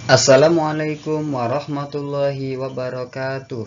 Assalamualaikum warahmatullahi wabarakatuh.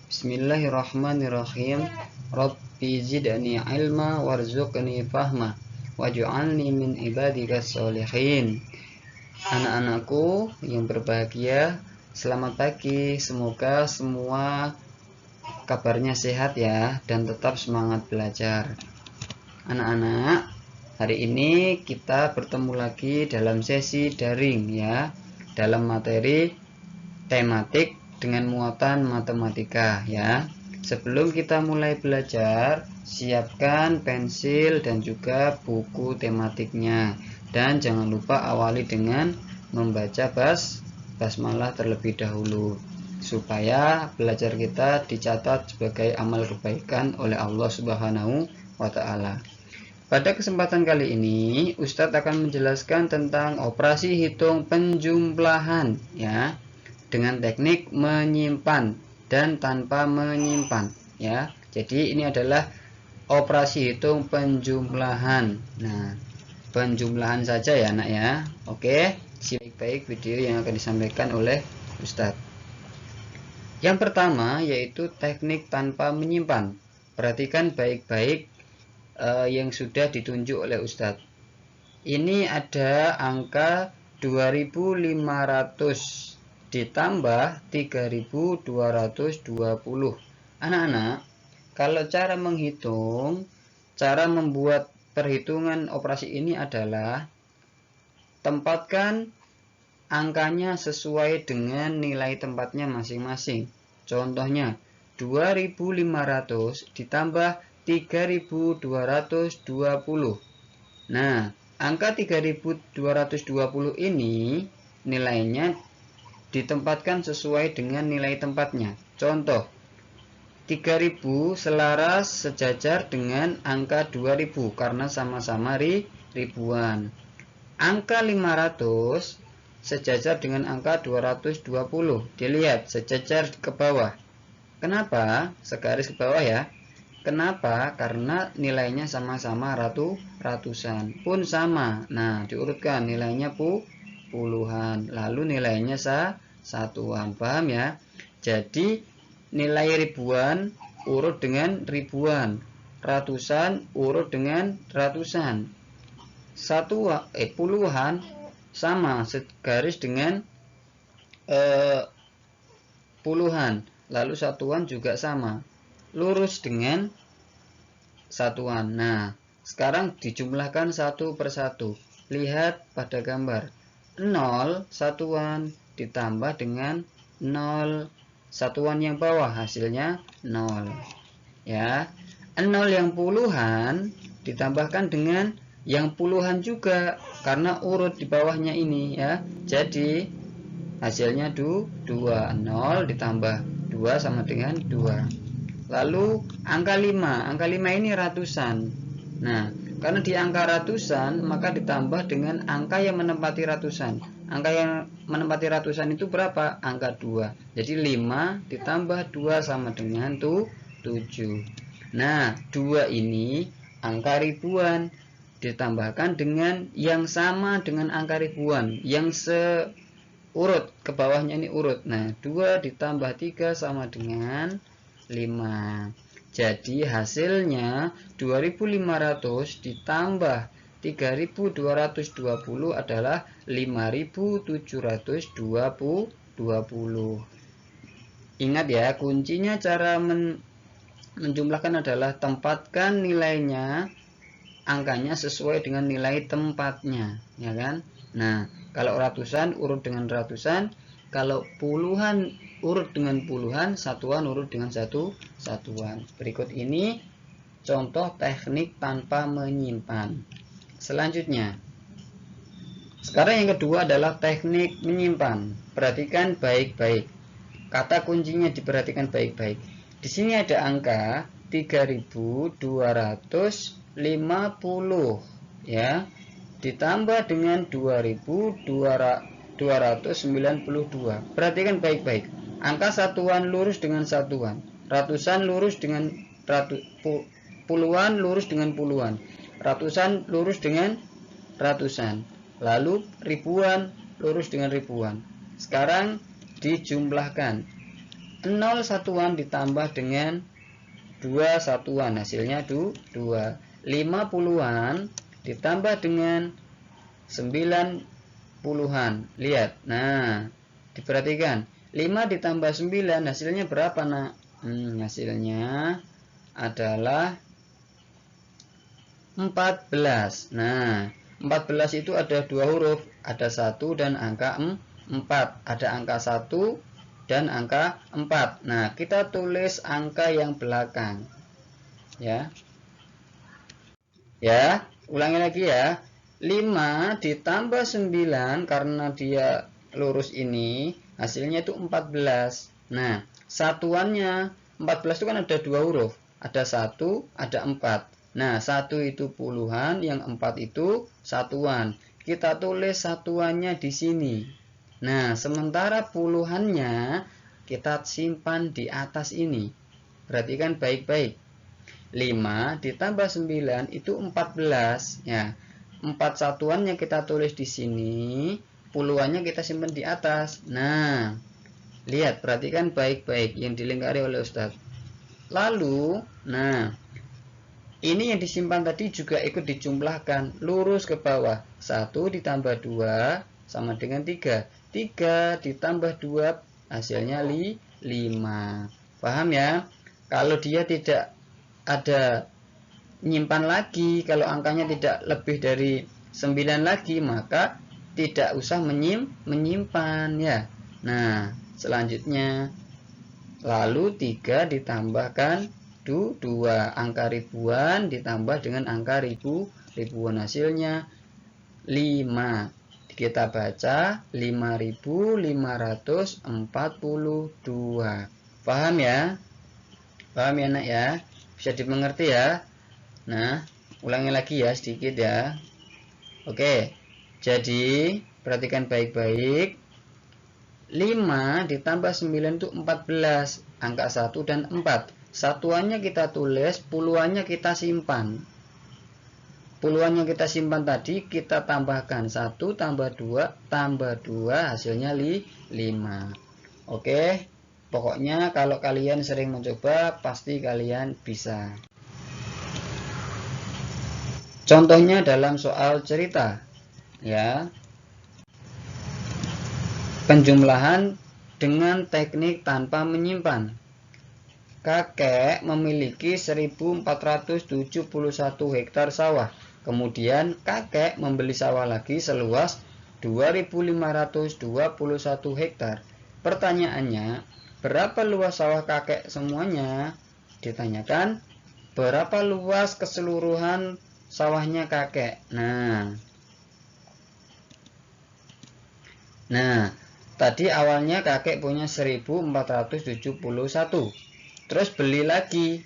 Bismillahirrahmanirrahim. Rabbi zidni ilma warzuqni fahma waj'alni min ibadikas sholihin. Anak-anakku yang berbahagia, selamat pagi. Semoga semua kabarnya sehat ya dan tetap semangat belajar. Anak-anak, hari ini kita bertemu lagi dalam sesi daring ya, dalam materi tematik dengan muatan matematika ya. Sebelum kita mulai belajar, siapkan pensil dan juga buku tematiknya, dan jangan lupa awali dengan membaca basmalah terlebih dahulu, supaya belajar kita dicatat sebagai amal kebaikan oleh Allah Subhanahu wa Ta'ala. Pada kesempatan kali ini, Ustadz akan menjelaskan tentang operasi hitung penjumlahan ya, dengan teknik menyimpan dan tanpa menyimpan ya. Jadi ini adalah operasi hitung penjumlahan. Nah, penjumlahan saja ya anak ya. Oke, simak baik video yang akan disampaikan oleh Ustadz. Yang pertama yaitu teknik tanpa menyimpan. Perhatikan baik-baik yang sudah ditunjuk oleh Ustadz. Ini ada angka 2500 ditambah 3220. Anak-anak, kalau cara menghitung, cara membuat perhitungan operasi ini adalah tempatkan angkanya sesuai dengan nilai tempatnya masing-masing. Contohnya 2500 ditambah 3220. Nah, angka 3220 ini nilainya ditempatkan sesuai dengan nilai tempatnya. Contoh, 3000 selaras sejajar dengan angka 2000 karena sama-sama ribuan. Angka 500 sejajar dengan angka 220. Dilihat sejajar ke bawah. Kenapa? Segaris ke bawah ya. Kenapa? Karena nilainya sama-sama ratusan. Pun sama. Nah, diurutkan nilainya puluhan. Lalu nilainya satuan. Paham ya? Jadi nilai ribuan urut dengan ribuan. Ratusan urut dengan ratusan. Puluhan sama segaris dengan puluhan. Lalu satuan juga sama, lurus dengan satuan. Nah, sekarang dijumlahkan satu persatu. Lihat pada gambar. 0 satuan ditambah dengan 0 satuan yang bawah, hasilnya 0. Ya. 0 yang puluhan ditambahkan dengan yang puluhan juga karena urut di bawahnya ini ya. Jadi hasilnya 2. 0 ditambah 2 sama dengan 2. Lalu angka 5. Angka 5 ini ratusan. Nah, karena di angka ratusan maka ditambah dengan angka yang menempati ratusan. Angka yang menempati ratusan itu berapa? Angka 2. Jadi 5 ditambah 2 sama dengan 7. Nah, 2 ini angka ribuan ditambahkan dengan yang sama dengan angka ribuan, yang urut ke bawahnya ini urut. Nah, 2 ditambah 3 sama dengan 5. Jadi hasilnya 2500 ditambah 3220 adalah 5720. Ingat ya, kuncinya cara menjumlahkan adalah tempatkan nilainya, angkanya sesuai dengan nilai tempatnya, ya kan? Nah, kalau ratusan urut dengan ratusan, kalau puluhan urut dengan puluhan, satuan urut dengan satuan. Berikut ini contoh teknik tanpa menyimpan. Selanjutnya, sekarang yang kedua adalah teknik menyimpan. Perhatikan baik-baik. Kata kuncinya diperhatikan baik-baik. Di sini ada angka 3250 ya, ditambah dengan 2292. Perhatikan baik-baik. Angka satuan lurus dengan satuan, ratusan lurus dengan puluhan lurus dengan puluhan, ratusan lurus dengan ratusan, lalu ribuan lurus dengan ribuan. Sekarang dijumlahkan. 0 satuan ditambah dengan 2 satuan, hasilnya 2. 5 puluhan ditambah dengan 9 puluhan. Lihat. Nah, diperhatikan. 5 ditambah 9 hasilnya berapa, Nak? Hasilnya adalah 14. Nah, 14 itu ada 2 huruf, ada 1 dan angka 4. Ada angka 1 dan angka 4. Nah, kita tulis angka yang belakang. Ya. Ya, ulangi lagi ya. 5 ditambah 9 karena dia lurus ini, hasilnya itu 14. Nah, satuannya 14 itu kan ada 2 huruf, ada 1, ada 4. Nah, 1 itu puluhan, yang 4 itu satuan. Kita tulis satuannya di sini. Nah, sementara puluhannya kita simpan di atas ini. Perhatikan baik-baik. 5 ditambah 9 itu 14 ya. 4 satuannya kita tulis di sini, puluhannya kita simpan di atas. Nah, lihat, perhatikan baik-baik yang dilingkari oleh Ustadz. Lalu, nah, ini yang disimpan tadi juga ikut dijumlahkan, lurus ke bawah. 1 ditambah 2 sama dengan 3. 3 ditambah 2 hasilnya 5. Paham ya? Kalau dia tidak ada nyimpan lagi, kalau angkanya tidak lebih dari 9 lagi, maka tidak usah menyimpan ya. Nah, selanjutnya lalu 3 ditambahkan 2, angka ribuan ditambah dengan angka ribuan, hasilnya 5. Kita baca 5.542. Paham ya? Paham ya, Nak ya? Bisa dimengerti ya. Nah, ulangi lagi ya sedikit ya. Oke, jadi perhatikan baik-baik. 5 ditambah 9 itu 14, angka 1 dan 4. Satuannya kita tulis, puluhannya kita simpan. Puluhannya kita simpan tadi, kita tambahkan 1 tambah 2 tambah 2 hasilnya 5. Oke. Pokoknya kalau kalian sering mencoba, pasti kalian bisa. Contohnya dalam soal cerita, ya. Penjumlahan dengan teknik tanpa menyimpan. Kakek memiliki 1471 hektar sawah. Kemudian kakek membeli sawah lagi seluas 2521 hektar. Pertanyaannya, berapa luas sawah kakek semuanya? Ditanyakan, berapa luas keseluruhan sawahnya kakek? Nah, tadi awalnya kakek punya 1471. Terus beli lagi.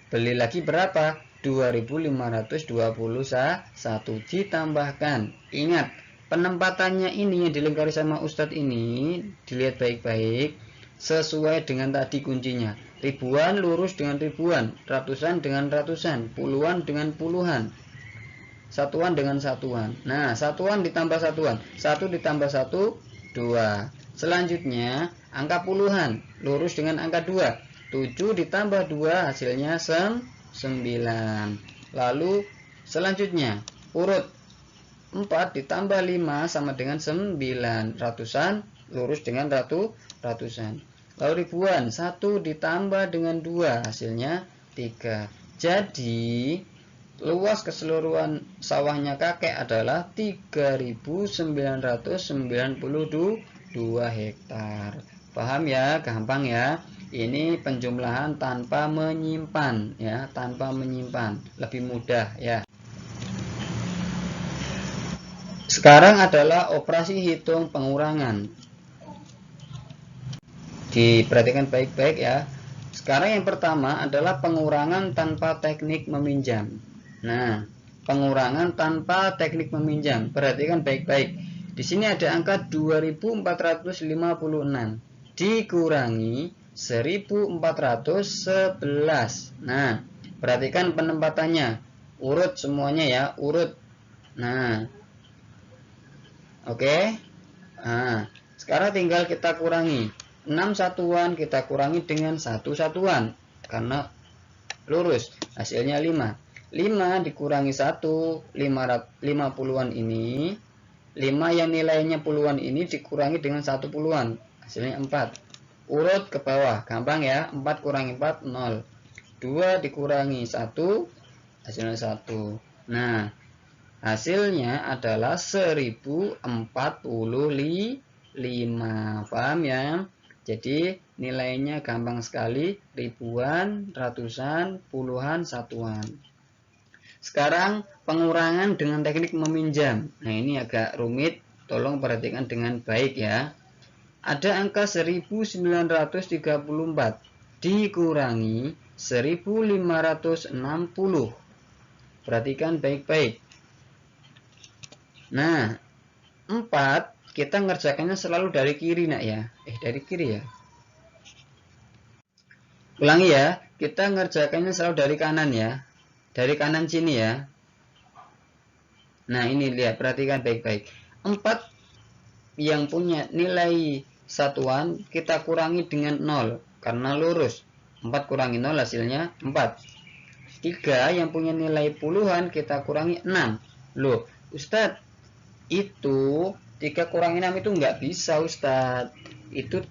Beli lagi berapa? 2521 ditambahkan. Ingat, penempatannya ini yang dilingkari sama Ustadz ini, dilihat baik-baik. Sesuai dengan tadi kuncinya, ribuan lurus dengan ribuan, ratusan dengan ratusan, puluhan dengan puluhan, satuan dengan satuan. Nah, satuan ditambah satuan, 1 ditambah 1, 2. Selanjutnya, angka puluhan, lurus dengan angka 2. 7 ditambah 2 hasilnya 9. Lalu selanjutnya, urut 4 ditambah 5 sama dengan 9. Ratusan, lurus dengan ratusan. Lalu ribuan, 1 ditambah dengan 2 hasilnya 3. Jadi luas keseluruhan sawahnya kakek adalah 3.992 hektar. Paham ya? Gampang ya. Ini penjumlahan tanpa menyimpan ya, tanpa menyimpan. Lebih mudah ya. Sekarang adalah operasi hitung pengurangan. Diperhatikan baik-baik ya. Sekarang yang pertama adalah pengurangan tanpa teknik meminjam. Nah, pengurangan tanpa teknik meminjam. Perhatikan baik-baik. Di sini ada angka 2456 dikurangi 1411. Nah, perhatikan penempatannya. Urut semuanya ya, urut. Nah, oke. Nah, Sekarang tinggal kita kurangi. 6 satuan kita kurangi dengan 1 satuan. Karena lurus. Hasilnya 5. 5 dikurangi 1, 50-an ini. 5 yang nilainya puluhan ini dikurangi dengan 1 puluhan. Hasilnya 4. Urut ke bawah. Gampang ya. 4 kurangi 4, 0. 2 dikurangi 1, hasilnya 1. Nah, hasilnya adalah 1045. Paham ya? Jadi nilainya gampang sekali, ribuan, ratusan, puluhan, satuan. Sekarang pengurangan dengan teknik meminjam. Nah, ini agak rumit, tolong perhatikan dengan baik ya. Ada angka 1934 dikurangi 1560. Perhatikan baik-baik. Nah, 4 kita ngerjakannya selalu dari kiri nak ya. Dari kiri ya. Ulangi ya, kita ngerjakannya selalu dari kanan ya. Dari kanan sini ya. Nah, ini lihat, perhatikan baik-baik. 4 yang punya nilai satuan kita kurangi dengan 0 karena lurus. 4 kurangi 0 hasilnya 4. 3 yang punya nilai puluhan kita kurangi 6. Loh, Ustadz, itu 3 kurangi 6 itu nggak bisa Ustadz. Itu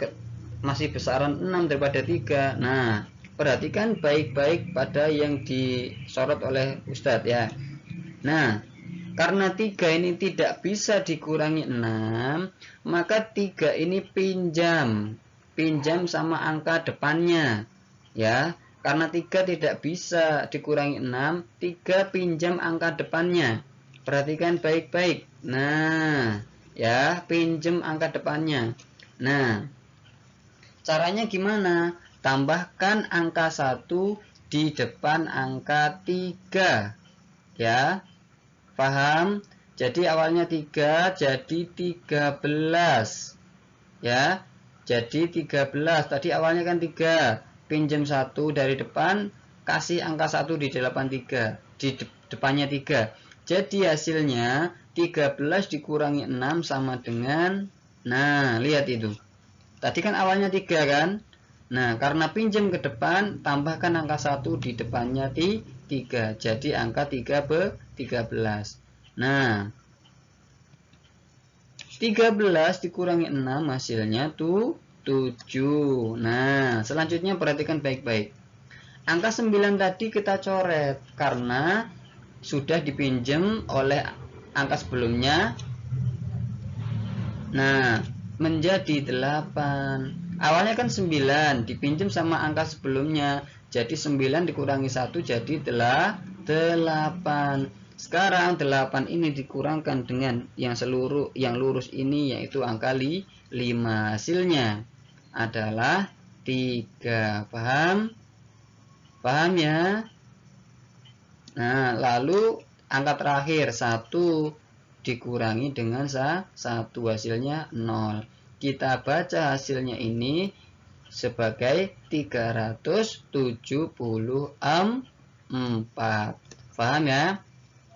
masih besaran 6 daripada 3. Nah, perhatikan baik-baik pada yang disorot oleh Ustadz ya. Nah, karena 3 ini tidak bisa dikurangi 6, maka 3 ini pinjam sama angka depannya ya. Karena 3 tidak bisa dikurangi 6, 3 pinjam angka depannya. Perhatikan baik-baik. Nah, ya, pinjam angka depannya. Nah, caranya gimana? Tambahkan angka 1 di depan angka 3 ya. Paham? Jadi awalnya 3 jadi 13 ya. Jadi 13. Tadi awalnya kan 3, pinjam 1 dari depan, kasih angka 1 di depan 3, di depannya 3. Jadi hasilnya 13 dikurangi 6 sama dengan, nah lihat itu. Tadi kan awalnya 3 kan. Nah, karena pinjam ke depan, tambahkan angka 1 di depannya 3. Jadi angka 13. Nah, 13 dikurangi 6 hasilnya tuh 7. Nah, selanjutnya perhatikan baik-baik. Angka 9 tadi kita coret karena sudah dipinjam oleh angka sebelumnya. Nah, menjadi 8. Awalnya kan 9 dipinjam sama angka sebelumnya. Jadi 9 dikurangi 1 jadi 8. Sekarang 8 ini dikurangkan dengan yang lurus ini yaitu angka 5. Hasilnya adalah 3. Paham? Paham ya? Nah, lalu angka terakhir 1 dikurangi dengan 1 hasilnya 0. Kita baca hasilnya ini sebagai 374. Paham ya?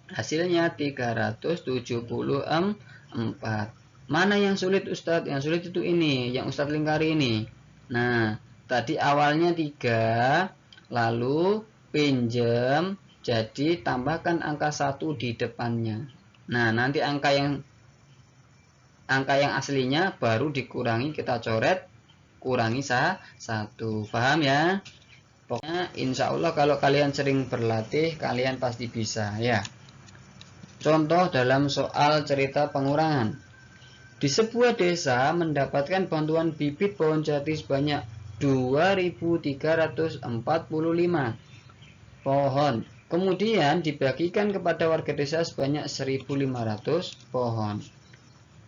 Hasilnya 374. Mana yang sulit Ustadz? Yang sulit itu ini, yang Ustadz lingkari ini. Nah, tadi awalnya 3, lalu pinjam, jadi tambahkan angka 1 di depannya. Nah, nanti angka yang aslinya baru dikurangi, kita coret, kurangi 1. Paham ya? Pokoknya insya Allah kalau kalian sering berlatih, kalian pasti bisa ya. Contoh dalam soal cerita pengurangan. Di sebuah desa mendapatkan bantuan bibit pohon jati sebanyak 2.345 pohon. Kemudian dibagikan kepada warga desa sebanyak 1.500 pohon.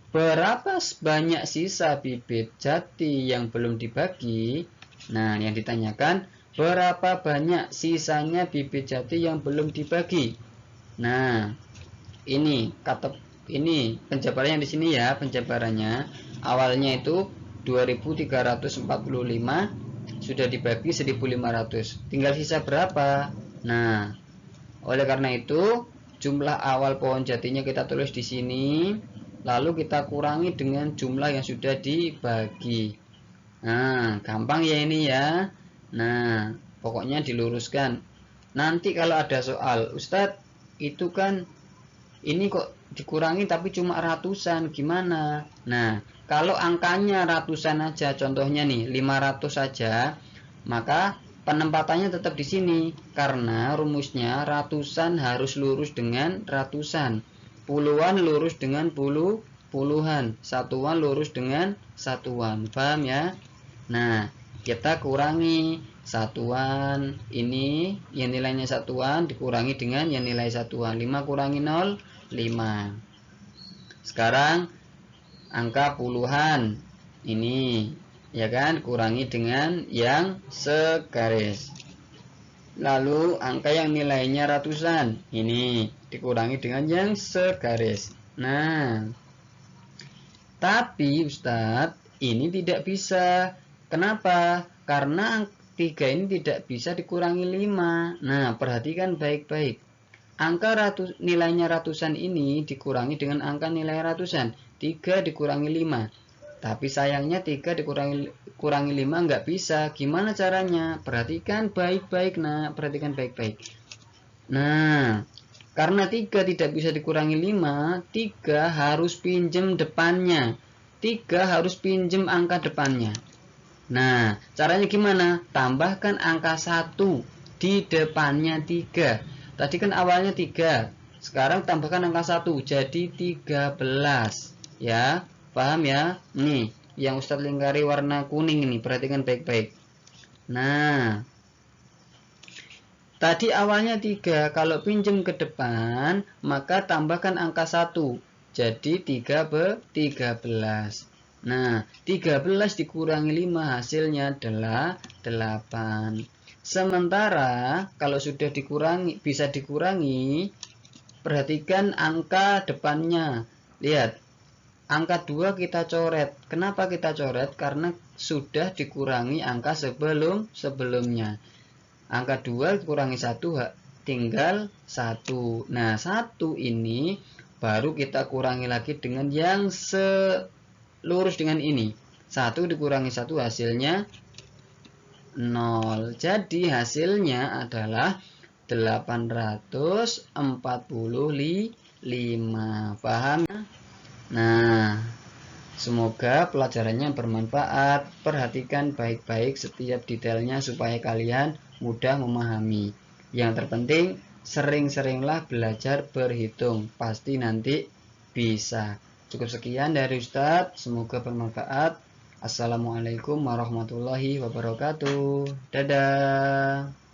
Berapa banyak sisa bibit jati yang belum dibagi? Nah, yang ditanyakan berapa banyak sisanya bibit jati yang belum dibagi. Nah, ini penjabarannya di sini ya, penjabarannya awalnya itu 2.345 sudah dibagi 1.500, tinggal sisa berapa? Nah, oleh karena itu jumlah awal pohon jatinya kita tulis di sini, lalu kita kurangi dengan jumlah yang sudah dibagi. Nah, gampang ya ini ya. Nah, pokoknya diluruskan. Nanti kalau ada soal, Ustadz, itu kan ini kok dikurangi tapi cuma ratusan, gimana? Nah, kalau angkanya ratusan aja, contohnya nih 500 saja, maka penempatannya tetap di sini karena rumusnya ratusan harus lurus dengan ratusan, puluhan lurus dengan puluhan, satuan lurus dengan satuan. Paham ya? Nah, kita kurangi satuan ini yang nilainya satuan dikurangi dengan yang nilai satuan. 5 kurangi 0, 5. Sekarang angka puluhan ini ya kan, kurangi dengan yang segaris. Lalu angka yang nilainya ratusan ini dikurangi dengan yang segaris. Nah, tapi Ustadz, ini tidak bisa. Kenapa? Karena 3 ini tidak bisa dikurangi 5. Nah, perhatikan baik-baik. Angka nilainya ratusan ini dikurangi dengan angka nilai ratusan. 3 dikurangi 5. Tapi sayangnya 3 dikurangi 5 nggak bisa. Gimana caranya? Perhatikan baik-baik. Nah, perhatikan baik-baik. Nah, karena 3 tidak bisa dikurangi 5, 3 harus pinjem depannya. 3 harus pinjem angka depannya. Nah, caranya gimana? Tambahkan angka 1 di depannya 3. Tadi kan awalnya 3. Sekarang tambahkan angka 1 jadi 13. Ya, paham ya? Nih, yang Ustadz lingkari warna kuning ini, perhatikan baik-baik. Nah, tadi awalnya 3, kalau pinjem ke depan, maka tambahkan angka 1, jadi 13. Nah, 13 dikurangi 5 hasilnya adalah 8. Sementara kalau sudah bisa dikurangi, perhatikan angka depannya. Lihat, angka 2 kita coret. Kenapa kita coret? Karena sudah dikurangi angka sebelumnya. Angka 2 kurangi 1 tinggal 1. Nah, 1 ini baru kita kurangi lagi dengan yang lurus dengan ini. 1 dikurangi 1 hasilnya 0. Jadi hasilnya adalah 845. Paham? Nah, semoga pelajarannya bermanfaat. Perhatikan baik-baik setiap detailnya supaya kalian mudah memahami. Yang terpenting, sering-seringlah belajar berhitung. Pasti nanti bisa. Cukup sekian dari Ustadz. Semoga bermanfaat. Assalamualaikum warahmatullahi wabarakatuh. Dadah.